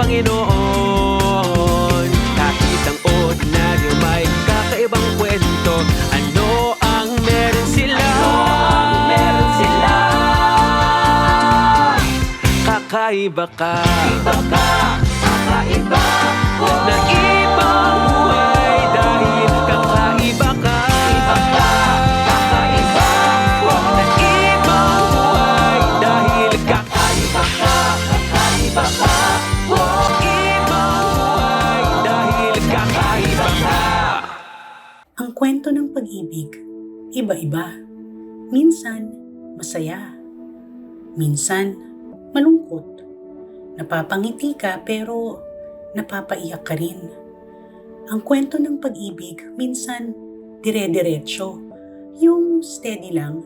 Panginoon. Kahit ang ordinaryo may kakaibang kwento. Ano ang meron sila? Kakaiba ka, kakaiba na ibang buhay dahil kakaiba ka. Kakaiba na ibang buhay dahil kakaiba ka. Kakaiba ka, ibang buhay dahil kakaiba ka. Ang kwento ng pag-ibig, iba-iba. Minsan, masaya. Minsan, malungkot. Napapangiti ka pero napapaiyak ka rin. Ang kwento ng pag-ibig, minsan dire-diretso. Yung steady lang.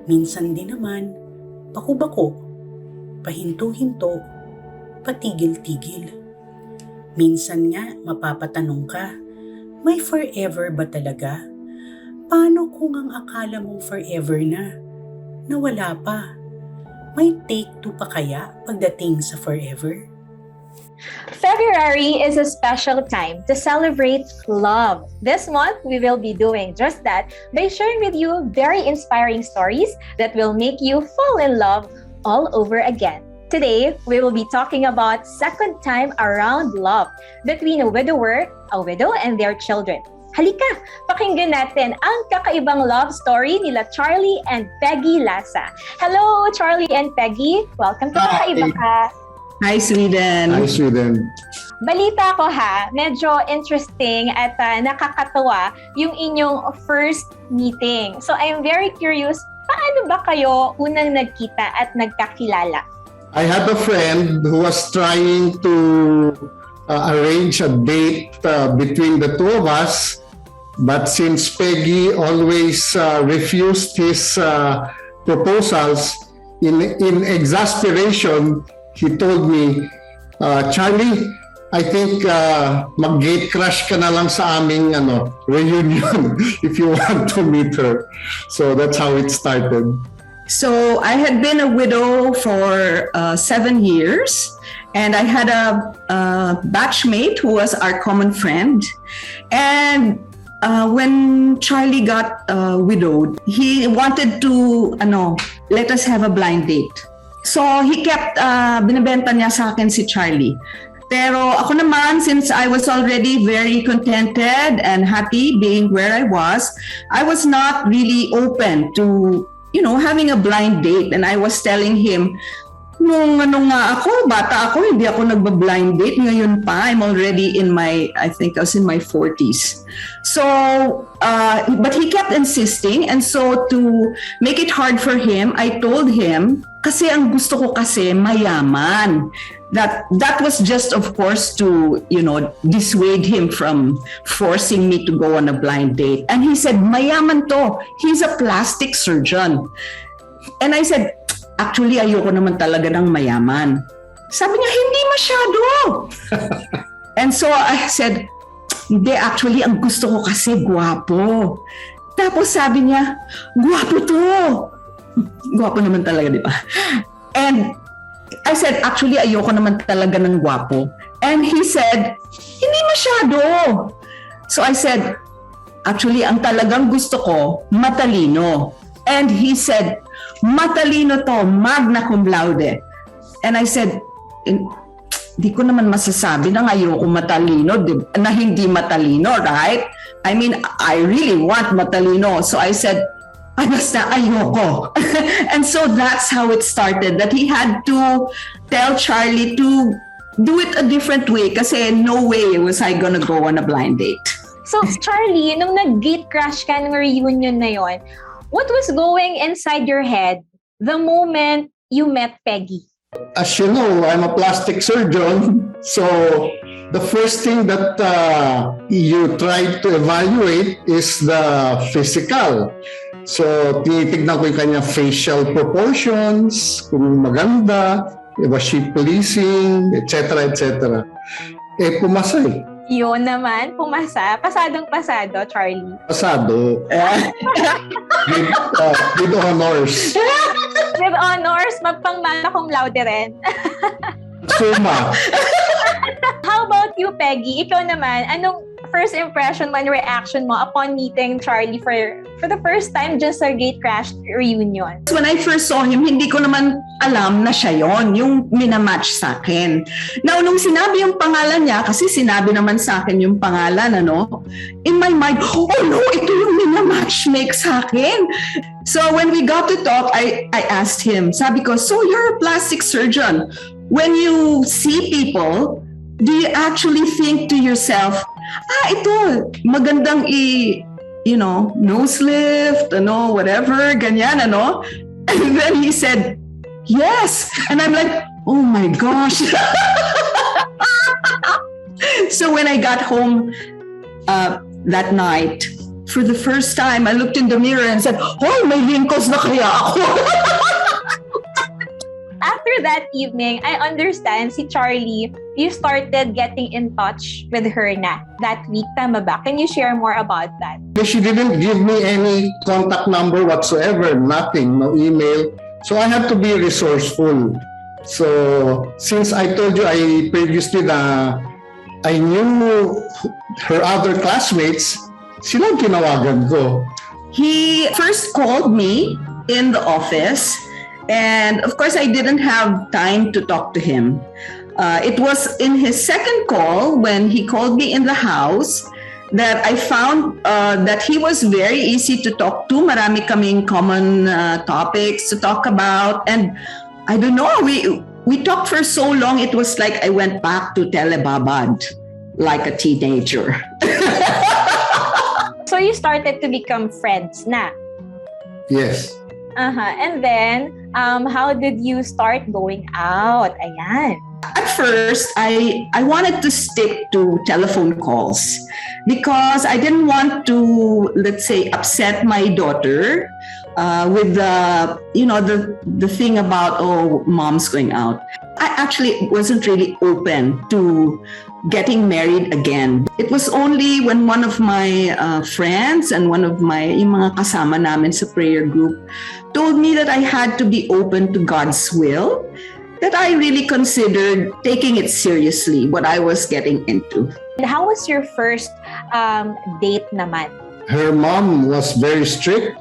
Minsan din naman, paku-bako, pahinto-hinto, patigil-tigil. Minsan nga mapapatanong ka, may forever ba talaga? Paano kung ang akala mong forever na wala pa? May take two pa kaya pagdating sa forever? February is a special time to celebrate love. This month, we will be doing just that by sharing with you very inspiring stories that will make you fall in love all over again. Today, we will be talking about second time around love between a widower, a widow, and their children. Halika, pakinggan natin ang kakaibang love story nila Charlie and Peggy Lasa. Hello, Charlie and Peggy. Welcome to Kakaiba Ka. Hi, Sweden. Hi, Sweden. Balita ko ha, medyo interesting at nakakatawa yung inyong first meeting. So I'm very curious, paano ba kayo unang nagkita at nagkakilala? I had a friend who was trying to arrange a date between the two of us, but since Peggy always refused his proposals, in exasperation, he told me, Charlie, I think mag-gate crash ka na lang sa aming reunion if you want to meet her. So that's how it started. So I had been a widow for 7 years, and I had a batchmate who was our common friend. And when Charlie got widowed, he wanted to let us have a blind date. So he kept binibenta niya sa akin si Charlie. Pero ako naman, since I was already very contented and happy being where I was not really open to having a blind date. And I was telling him, nung bata ako, hindi ako nagba-blind date. Ngayon pa, I'm already I think I was in my 40s. So, but he kept insisting. And so to make it hard for him, I told him, kasi ang gusto ko kasi mayaman. That was just, of course, to dissuade him from forcing me to go on a blind date. And he said, mayaman to. He's a plastic surgeon. And I said, actually, ayoko naman talaga ng mayaman. Sabi niya, hindi masyado. And so I said, hindi, actually, ang gusto ko kasi gwapo. Tapos sabi niya, gwapo to. Gwapo naman talaga, di ba? And I said, actually, ayoko naman talaga ng gwapo. And he said, hindi masyado. So I said, actually, ang talagang gusto ko, matalino. And he said, matalino to, magna cum laude. And I said, di ko naman masasabi na ayoko matalino, na hindi matalino, right? I mean, I really want matalino. So I said, basta ayoko. And so that's how it started, that he had to tell Charlie to do it a different way kasi no way was I gonna go on a blind date. So, Charlie, nung nag-gate crash ka ng reunion na yon, what was going inside your head the moment you met Peggy? As you know, I'm a plastic surgeon. So the first thing that you try to evaluate is the physical. So, tinitignan ko yung kanya facial proportions, kung maganda, was she pleasing, etc., etc. Pumasa eh. Yun naman, pumasa. Pasadong-pasado, Charlie. Pasado. With honors. With honors, magpang-magna cum laude rin. Suma. How about you, Peggy? Ikaw naman, anong first impression mo and reaction mo upon meeting Charlie for the first time just sa Gate Crash reunion? When I first saw him, hindi ko naman alam na siya yon, yung minamatch sa akin. Now, nung sinabi yung pangalan niya, kasi sinabi naman sa akin yung pangalan, in my mind, oh no, ito yung minamatchmake sa akin. So when we got to talk, I asked him, sabi ko, so you're a plastic surgeon. When you see people, do you actually think to yourself, ito, magandang nose lift, whatever, ganyan, And then he said, yes. And I'm like, oh my gosh. So when I got home that night, for the first time, I looked in the mirror and said, oh, may wrinkles na kaya ako. After that evening, I understand si Charlie, you started getting in touch with her na that week. Tama ba? Can you share more about that? She didn't give me any contact number whatsoever, nothing, no email. So I had to be resourceful. So since I told you previously na I knew her other classmates, sila ang tinawagan ko. He first called me in the office, and of course I didn't have time to talk to him. It was in his second call when he called me in the house that I found that he was very easy to talk to. Marami kaming common topics to talk about, and I don't know, we talked for so long, it was like I went back to Telebabad like a teenager. So you started to become friends na? Yes. And then, how did you start going out? Ayan. At first, I wanted to stick to telephone calls because I didn't want to, let's say, upset my daughter with the thing about, oh, mom's going out. I actually wasn't really open to getting married again. It was only when one of my friends and one of yung mga kasama namin sa prayer group told me that I had to be open to God's will, that I really considered taking it seriously, what I was getting into. And how was your first date naman? Her mom was very strict,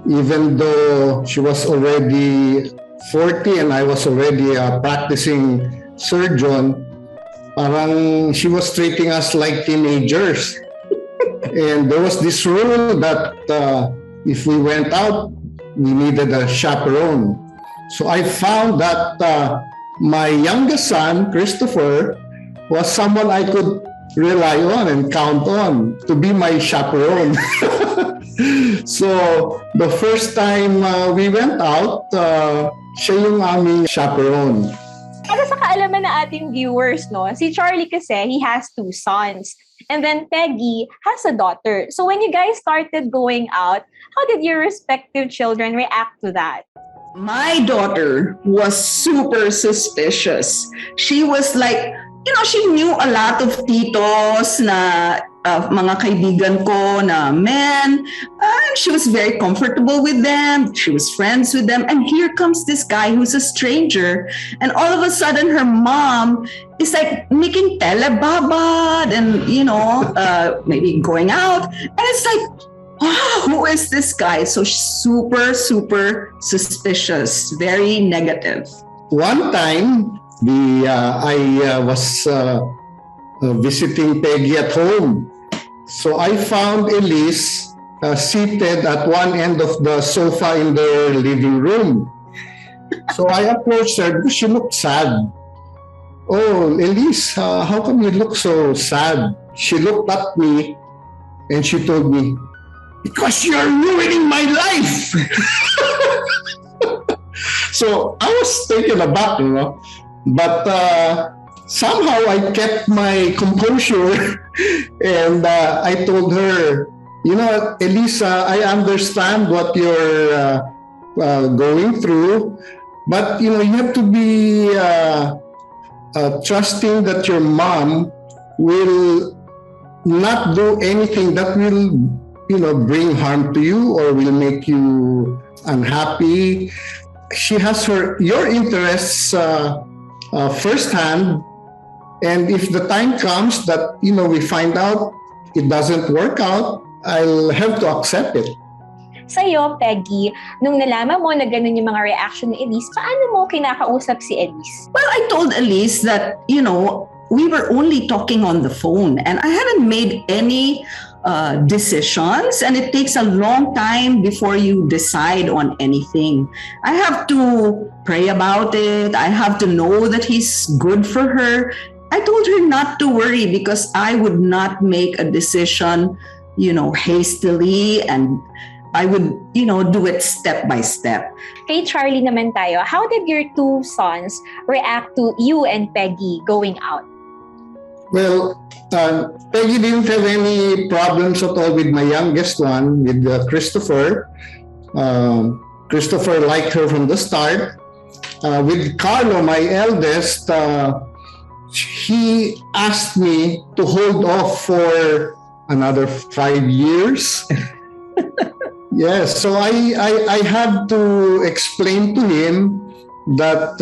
even though she was already 40 and I was already a practicing surgeon. Parang she was treating us like teenagers. And there was this rule that if we went out, we needed a chaperone. So I found that my youngest son, Christopher, was someone I could rely on and count on to be my chaperone. So the first time we went out, siya yung aming chaperone. Para sa kaalaman na ating viewers, no, si Charlie kasi, he has 2 sons. And then Peggy has a daughter. So when you guys started going out, how did your respective children react to that? My daughter was super suspicious. She was like, she knew a lot of titos na mga kaibigan ko na men. She was very comfortable with them. She was friends with them. And here comes this guy who's a stranger. And all of a sudden, her mom is like making telebabad and, maybe going out. And it's like, wow, who is this guy? So super, super suspicious, very negative. One time, I was visiting Peggy at home. So I found Elise seated at one end of the sofa in their living room. So I approached her because she looked sad. Oh, Elise, how come you look so sad? She looked at me and she told me, because you're ruining my life. So I was taken aback, But somehow I kept my composure and I told her, Elisa, I understand what you're going through, but you have to be trusting that your mom will not do anything that will bring harm to you or will make you unhappy. She has your interests firsthand, And if the time comes that, we find out it doesn't work out, I'll have to accept it. Sa'yo, Peggy, nung nalaman mo na ganun yung mga reaction ni Elise, paano mo kinakausap si Elise? Well, I told Elise that, we were only talking on the phone and I hadn't made any decisions, and it takes a long time before you decide on anything. I have to pray about it. I have to know that he's good for her. I told her not to worry because I would not make a decision, hastily, and I would, do it step by step. Kay Charlie naman tayo, how did your two sons react to you and Peggy going out? Well, Peggy didn't have any problems at all with my youngest one, with Christopher. Christopher liked her from the start. With Carlo, my eldest, he asked me to hold off for another 5 years. Yes, so I had to explain to him that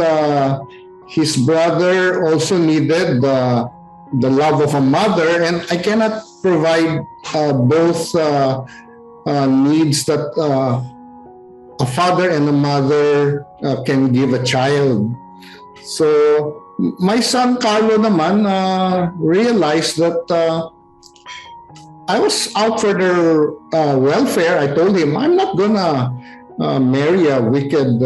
his brother also needed the love of a mother, and I cannot provide both needs that a father and a mother can give a child. So my son Carlo naman realized that I was out for their welfare. I told him, I'm not gonna marry a wicked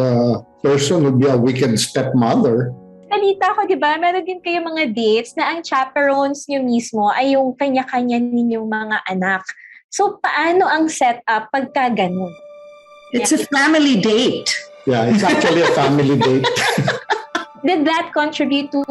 person who'd be a wicked stepmother. Balita ko, di ba, meron din kayo mga dates na ang chaperones nyo mismo ay yung kanya-kanya ninyong mga anak. So, paano ang setup pagka ganun? It's a family date. Yeah, it's actually a family date. Did that contribute to,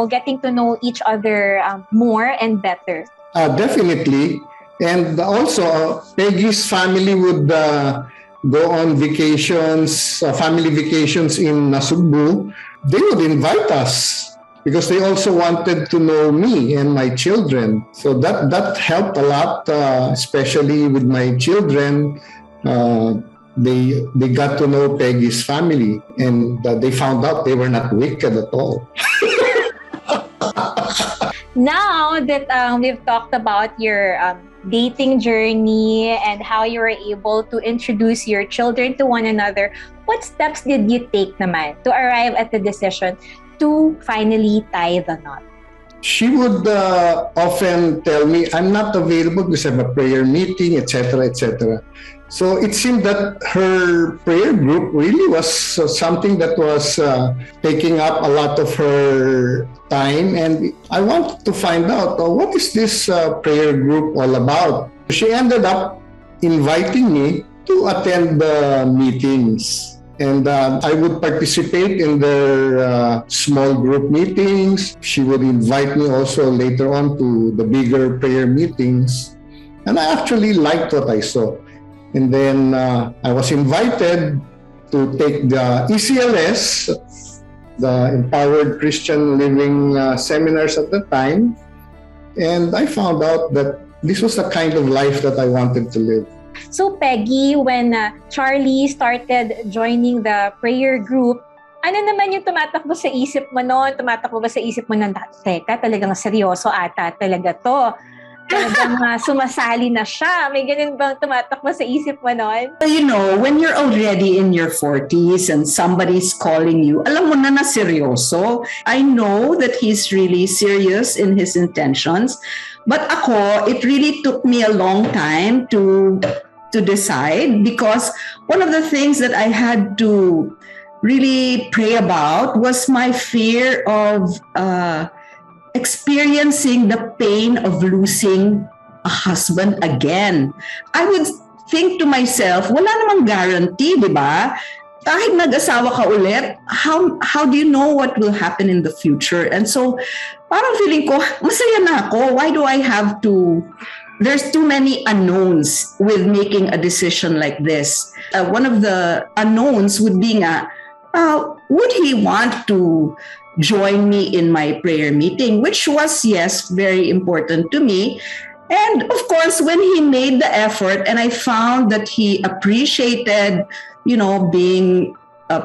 getting to know each other more and better? Definitely. And also, Peggy's family would go on vacations, family vacations in Cebu. They would invite us because they also wanted to know me and my children. So that helped a lot, especially with my children. They got to know Peggy's family, and they found out they were not wicked at all. Now that we've talked about your dating journey and how you were able to introduce your children to one another, what steps did you take naman to arrive at the decision to finally tie the knot? She would often tell me, I'm not available because I have a prayer meeting, etc., etc. So it seemed that her prayer group really was something that was taking up a lot of her time. And I wanted to find out, what is this prayer group all about? She ended up inviting me to attend the meetings. And I would participate in their small group meetings. She would invite me also later on to the bigger prayer meetings. And I actually liked what I saw. And then I was invited to take the ECLS, the Empowered Christian Living seminars at the time. And I found out that this was the kind of life that I wanted to live. So Peggy, when Charlie started joining the prayer group, ano naman yung tumatakbo sa isip mo noon? Tumatakbo ba sa isip mo na, teka, talagang seryoso ata talaga to? Talagang sumasali na siya. May ganun bang tumatakbo sa isip mo noon? When you're already in your 40s and somebody's calling you, alam mo na seryoso. I know that he's really serious in his intentions. But ako, it really took me a long time to decide, because one of the things that I had to really pray about was my fear of experiencing the pain of losing a husband again. I would think to myself, wala namang guarantee, di ba? Kahit nag-asawa ka ulit, how do you know what will happen in the future? And so, parang feeling ko, masaya na ako. Why do I have to... There's too many unknowns with making a decision like this. One of the unknowns would be would he want to join me in my prayer meeting? Which was, yes, very important to me. And of course, when he made the effort and I found that he appreciated, being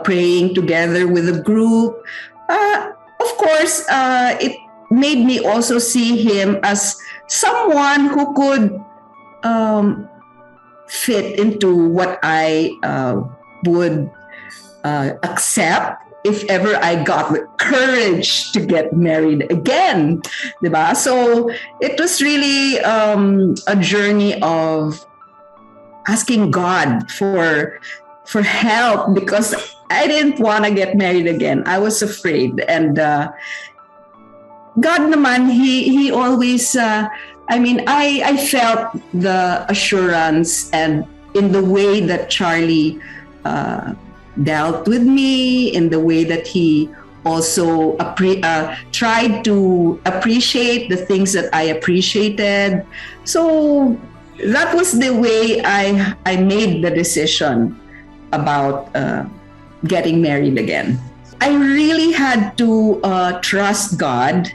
praying together with a group, of course, made me also see him as someone who could fit into what I would accept if ever I got the courage to get married again, diba? So it was really a journey of asking God for help, because I didn't want to get married again. I was afraid, and God naman, He always. I felt the assurance, and in the way that Charlie dealt with me, in the way that he also tried to appreciate the things that I appreciated. So that was the way I made the decision about getting married again. I really had to trust God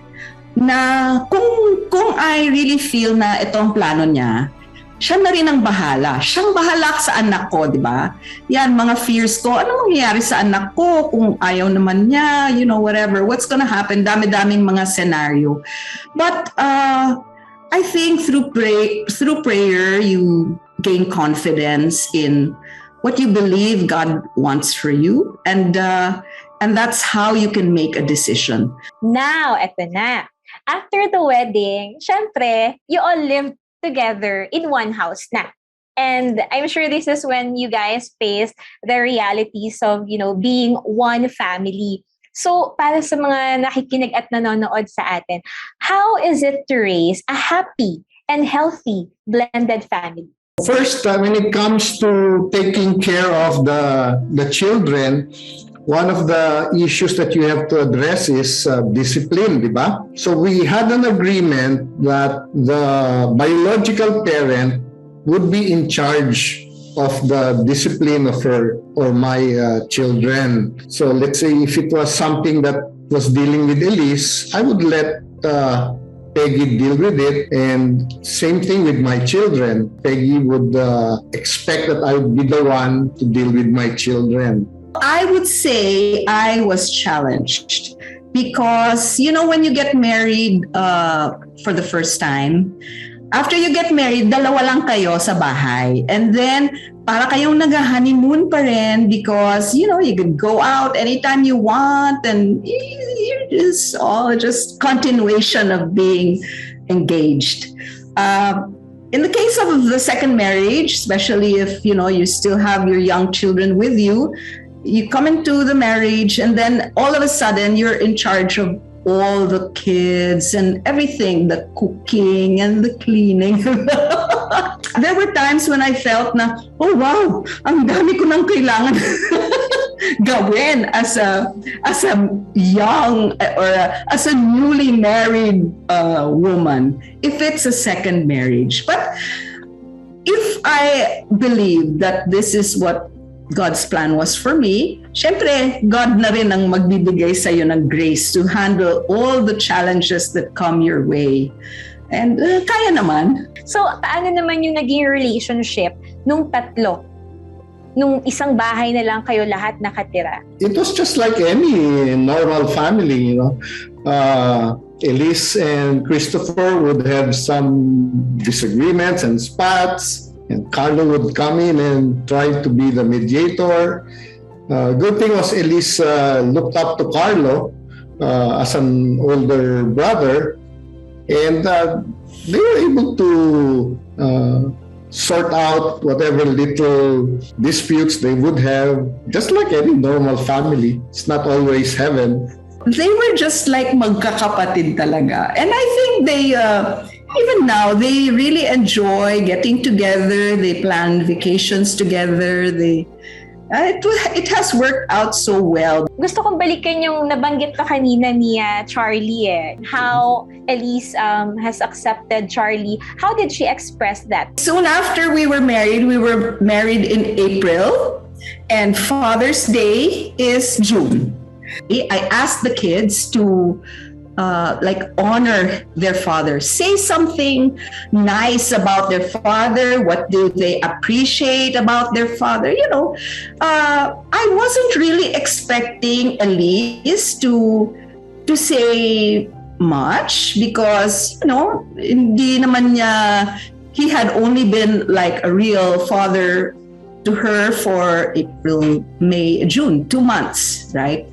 na kung I really feel na itong plano niya, siya na rin ang bahala. Siyang bahala sa anak ko, di ba? Yan, mga fears ko. Ano mangyayari sa anak ko kung ayaw naman niya, whatever. What's gonna happen? Dami-daming mga scenario. But I think through prayer, you gain confidence in what you believe God wants for you. And that's how you can make a decision. Now, eto na. After the wedding, syempre, you all lived together in one house na. And I'm sure this is when you guys faced the realities of, being one family. So, para sa mga nakikinig at nanonood sa atin, how is it to raise a happy and healthy blended family? First, when it comes to taking care of the children, one of the issues that you have to address is discipline, di ba? So we had an agreement that the biological parent would be in charge of the discipline of her or my children. So let's say if it was something that was dealing with Elise, I would let Peggy deal with it, and same thing with my children. Peggy would expect that I would be the one to deal with my children. I would say I was challenged because, when you get married for the first time, after you get married, dalawa lang kayo sa bahay. And then, para kayong nag-honeymoon pa rin because, you can go out anytime you want, and you're just continuation of being engaged. In the case of the second marriage, especially if, you still have your young children with you, you come into the marriage and then all of a sudden you're in charge of all the kids and everything, the cooking and the cleaning. There were times when I felt na, oh wow, ang dami ko nang kailangan gawin as a young or as a newly married woman, if it's a second marriage. But if I believe that this is what God's plan was for me, syempre, God na rin ang magbibigay sa'yo ng grace to handle all the challenges that come your way. And kaya naman. So, paano naman yung naging relationship nung tatlo? Nung isang bahay na lang kayo lahat nakatira? It was just like any normal family, Elise and Christopher would have some disagreements and spats. And Carlo would come in and try to be the mediator. Good thing was Elise looked up to Carlo as an older brother, and they were able to sort out whatever little disputes they would have, just like any normal family. It's not always heaven. They were just like magkakapatid talaga. And I think they... even now, they really enjoy getting together. They plan vacations together. It has worked out so well. Gusto kong balikan yung nabanggit pa kanina ni Charlie how Elise has accepted Charlie. How did she express that? Soon after we were married in April, and Father's Day is June. I asked the kids to honor their father, say something nice about their father. What do they appreciate about their father? I wasn't really expecting Elise to say much because, hindi naman niya, he had only been like a real father to her for April, May, June, 2 months, right?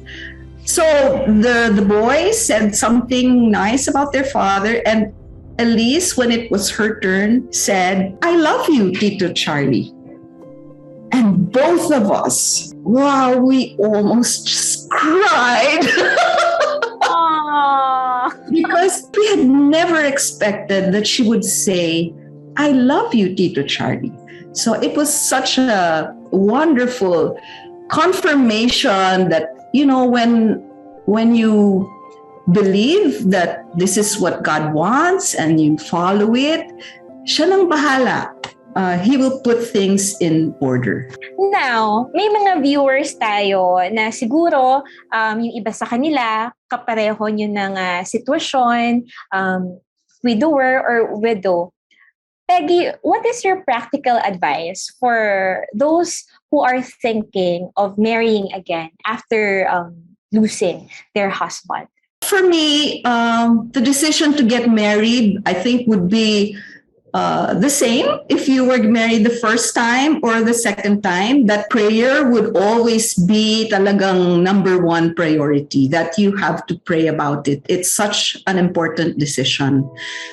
So the boys said something nice about their father, and Elise, when it was her turn, said, "I love you, Tito Charlie." And both of us, wow, we almost just cried. Because we had never expected that she would say, "I love you, Tito Charlie." So it was such a wonderful confirmation that, when you believe that this is what God wants and you follow it, siya nang bahala. He will put things in order. Now, may mga viewers tayo na siguro yung iba sa kanila, kapareho nyo ng sitwasyon, widower or widow. Peggy, what is your practical advice for those who are thinking of marrying again after losing their husband? For me, the decision to get married, I think, would be the same if you were married the first time or the second time. That prayer would always be talagang number one priority, that you have to pray about it. It's such an important decision.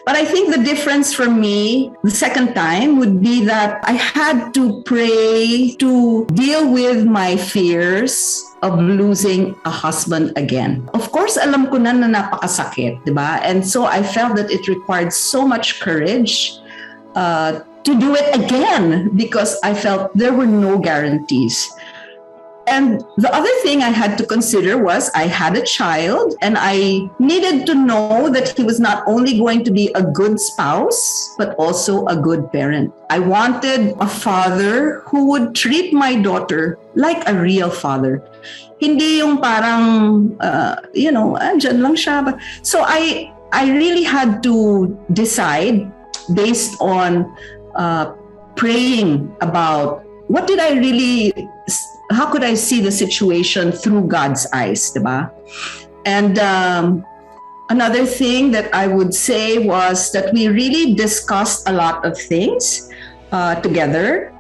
But I think the difference for me the second time would be that I had to pray to deal with my fears of losing a husband again. Of course, alam ko na napakasakit, di ba? And so I felt that it required so much courage to do it again because I felt there were no guarantees. And the other thing I had to consider was I had a child and I needed to know that he was not only going to be a good spouse, but also a good parent. I wanted a father who would treat my daughter like a real father. Hindi yung parang, andyan lang siya. So I really had to decide based on praying about how could I see the situation through God's eyes, diba? And another thing that I would say was that we really discussed a lot of things together.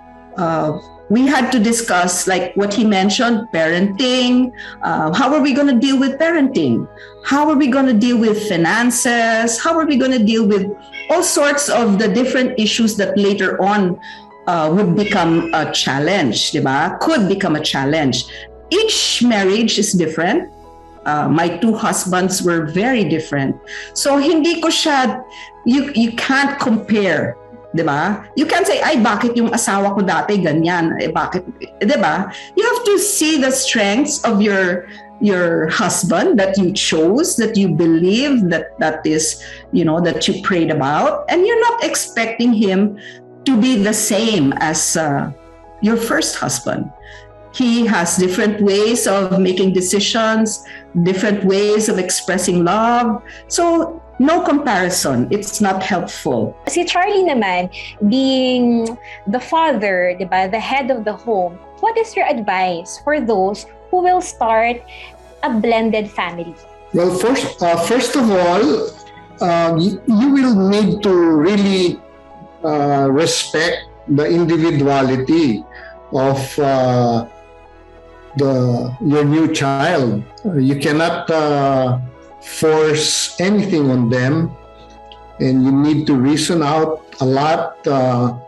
We had to discuss, like what he mentioned, parenting. How are we going to deal with parenting? How are we going to deal with finances? How are we going to deal with all sorts of the different issues that later on would become a challenge, diba? Could become a challenge. Each marriage is different. My two husbands were very different. So hindi ko siya, you can't compare, diba? You can't say, ay, bakit yung asawa ko dati ganyan? Bakit, diba? You have to see the strengths of your husband that you chose, that you believe, that is, that you prayed about, and you're not expecting him to be the same as your first husband. He has different ways of making decisions, different ways of expressing love. So no comparison. It's not helpful. Si Charlie naman, being the father, diba, the head of the home, what is your advice for those who will start a blended family? Well, first of all, you will need to really respect the individuality of your new child. You cannot force anything on them, and you need to reason out a lot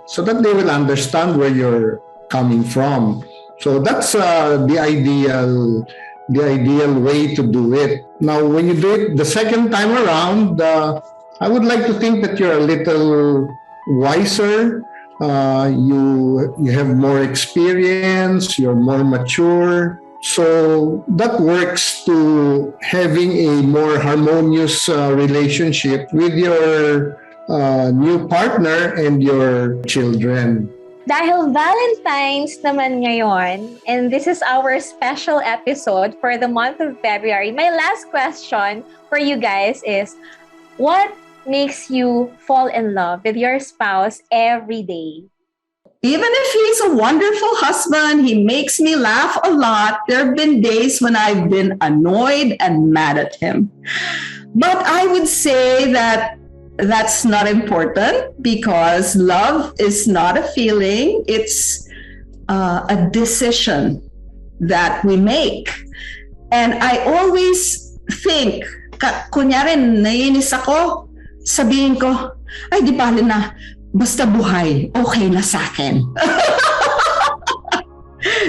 so that they will understand where you're coming from. So that's the ideal way to do it. Now, when you do it the second time around, I would like to think that you're a little wiser. You have more experience, you're more mature. So that works to having a more harmonious relationship with your new partner and your children. Dahil Valentine's naman ngayon, and this is our special episode for the month of February, my last question for you guys is, what makes you fall in love with your spouse every day? Even if he's a wonderful husband, he makes me laugh a lot. There have been days when I've been annoyed and mad at him. But I would say that that's not important because love is not a feeling, it's a decision that we make. And I always think, kunyari naiinis ako, sabihin ko, ay di bale na, basta buhay, okay na sa akin.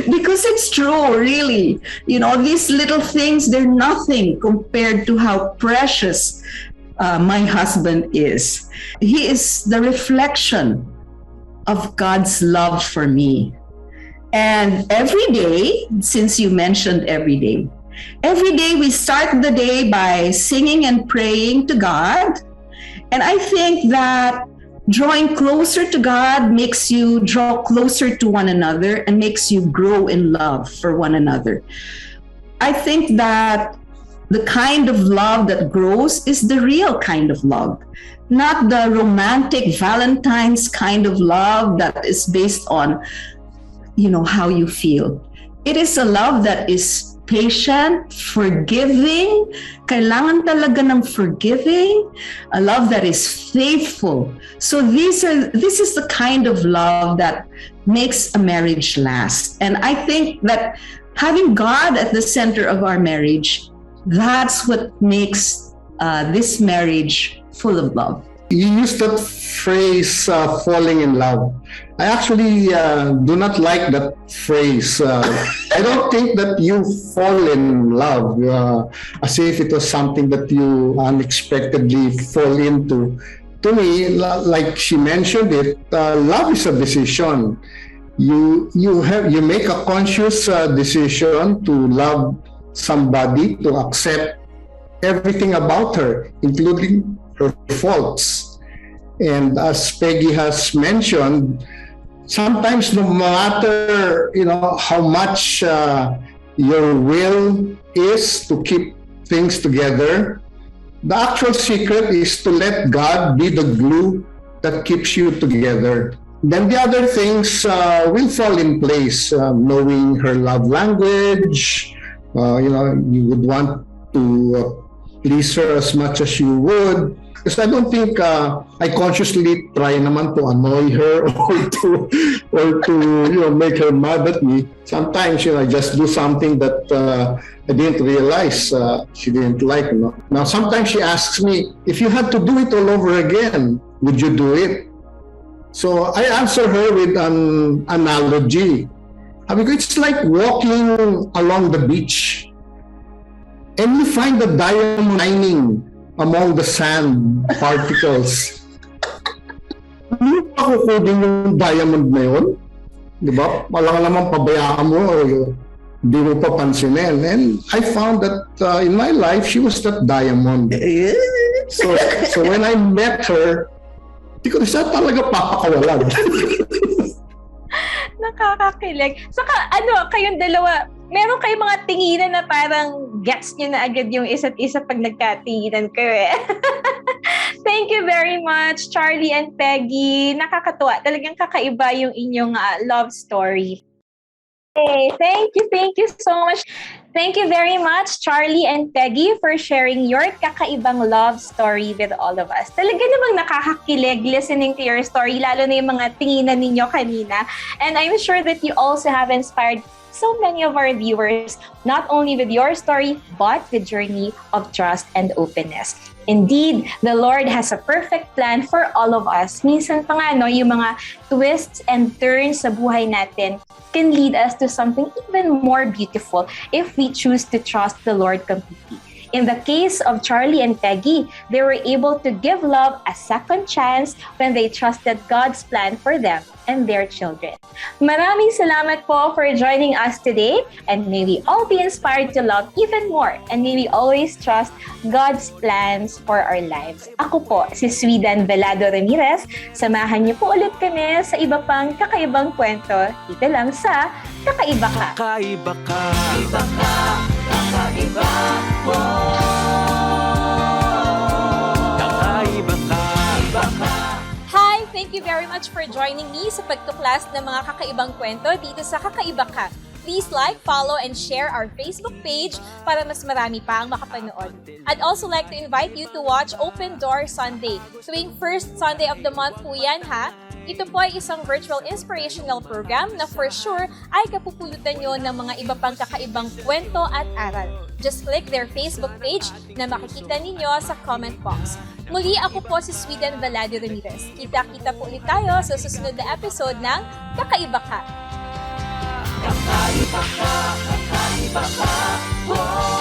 Because it's true, really. You know, these little things, they're nothing compared to how precious my husband is. He is the reflection of God's love for me. And every day, since you mentioned every day we start the day by singing and praying to God. And I think that drawing closer to God makes you draw closer to one another and makes you grow in love for one another. I think that the kind of love that grows is the real kind of love, not the romantic Valentine's kind of love that is based on, you know, how you feel. It is a love that is patient, forgiving. Kailangan talaga ng forgiving, a love that is faithful. So this is the kind of love that makes a marriage last. And I think that having God at the center of our marriage, that's what makes this marriage full of love. You used that phrase, falling in love. I actually do not like that phrase. I don't think that you fall in love as if it was something that you unexpectedly fall into. To me, like she mentioned it, love is a decision. You make a conscious decision to love somebody, to accept everything about her, including her faults. And as Peggy has mentioned, sometimes no matter how much your will is to keep things together, the actual secret is to let God be the glue that keeps you together. Then the other things will fall in place. Knowing her love language, you would want to please her as much as you would. Because I don't think I consciously try naman to annoy her or to make her mad at me. Sometimes I just do something that I didn't realize she didn't like. Now sometimes she asks me, if you had to do it all over again, would you do it? So I answer her with an analogy. It's like walking along the beach and you find the diamond lining among the sand particles. Hindi pa kukunin yung diamond na yun. Di ba? Walang naman pabayaan mo o di mo pa pansinin. And I found that in my life, she was that diamond. So when I met her, di ko siya talaga papakawalan. Nakakakilig. Saka kayong dalawa, meron kayong mga tinginan na parang gets nyo na agad yung isa't isa pag nagkatinginan kayo eh. Thank you very much, Charlie and Peggy. Nakakatuwa. Talagang kakaiba yung inyong love story. Hey, thank you so much. Thank you very much, Charlie and Peggy, for sharing your kakaibang love story with all of us. Talaga namang nakakakilig listening to your story, lalo na yung mga tinginan ninyo kanina. And I'm sure that you also have inspired so many of our viewers, not only with your story, but the journey of trust and openness. Indeed, the Lord has a perfect plan for all of us. Minsan pa nga, yung mga twists and turns sa buhay natin can lead us to something even more beautiful if we choose to trust the Lord completely. In the case of Charlie and Peggy, they were able to give love a second chance when they trusted God's plan for them and their children. Maraming salamat po for joining us today, and may we all be inspired to love even more, and may we always trust God's plans for our lives. Ako po, si Sweden Velado Ramirez. Samahan niyo po ulit kami sa iba pang kakaibang kwento dito lang sa Kakaiba Ka. Kakaiba ka, iba ka, kakaiba, kakaiba ka, iba ka. Hi! Thank you very much for joining me sa pagtuklas ng mga kakaibang kwento dito sa Kakaiba Ka. Please like, follow, and share our Facebook page para mas marami pa ang makapanood. I'd also like to invite you to watch Open Door Sunday. Tuwing first Sunday of the month po yan ha. Ito po ay isang virtual inspirational program na for sure ay kapupulutan nyo ng mga iba pang kakaibang kwento at aral. Just click their Facebook page na makikita ninyo sa comment box. Muli ako po si Sweden Valado Ramirez. Kita-kita po ulit tayo sa susunod na episode ng Kakaiba Ka. Kakaiba ka, kakaiba ka, oh.